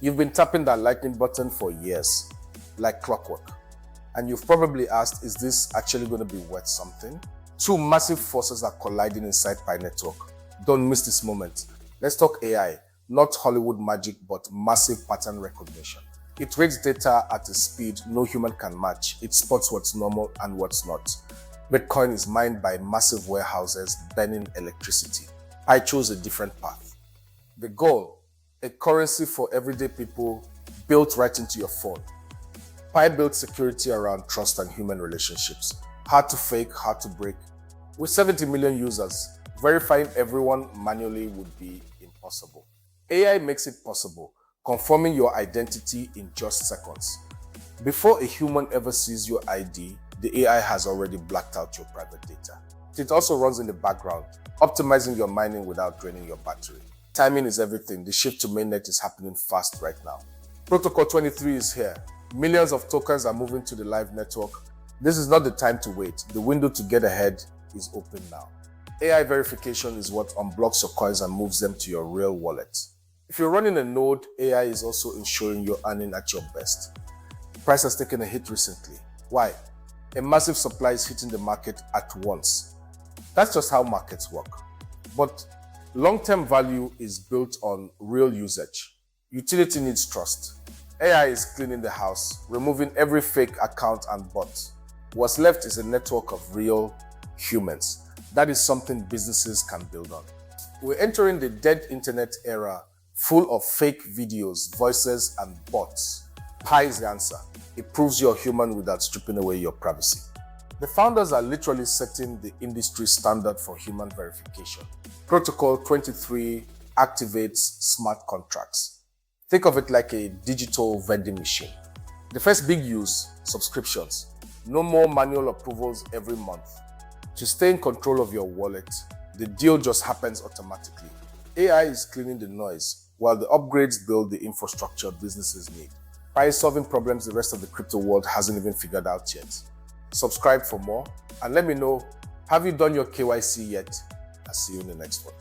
You've been tapping that lightning button for years, like clockwork. And you've probably asked, is this actually going to be worth something? Two massive forces are colliding inside Pi Network. Don't miss this moment. Let's talk AI, not Hollywood magic, but massive pattern recognition. It reads data at a speed no human can match. It spots what's normal and what's not. Bitcoin is mined by massive warehouses burning electricity. I chose a different path. The goal, a currency for everyday people built right into your phone. Pi built security around trust and human relationships. Hard to fake, hard to break. With 70 million users, verifying everyone manually would be impossible. AI makes it possible, confirming your identity in just seconds. Before a human ever sees your ID, the AI has already blacked out your private data. It also runs in the background, optimizing your mining without draining your battery. Timing is everything. The shift to Mainnet is happening fast right now. Protocol 23 is here. Millions of tokens are moving to the live network. This is not the time to wait. The window to get ahead is open now. AI verification is what unblocks your coins and moves them to your real wallet. If you're running a node, AI is also ensuring you're earning at your best. The price has taken a hit recently. Why? A massive supply is hitting the market at once. That's just how markets work. But long-term value is built on real usage. Utility needs trust. AI is cleaning the house, removing every fake account and bot. What's left is a network of real humans. That is something businesses can build on. We're entering the dead internet era, full of fake videos, voices, and bots. Pi is the answer. It proves you're human without stripping away your privacy. The founders are literally setting the industry standard for human verification. Protocol 23 activates smart contracts. Think of it like a digital vending machine. The first big use, subscriptions. No more manual approvals every month. To stay in control of your wallet, the deal just happens automatically. AI is cleaning the noise, while the upgrades build the infrastructure businesses need. Pi is solving problems the rest of the crypto world hasn't even figured out yet. Subscribe for more and let me know, have you done your KYC yet? I'll see you in the next one.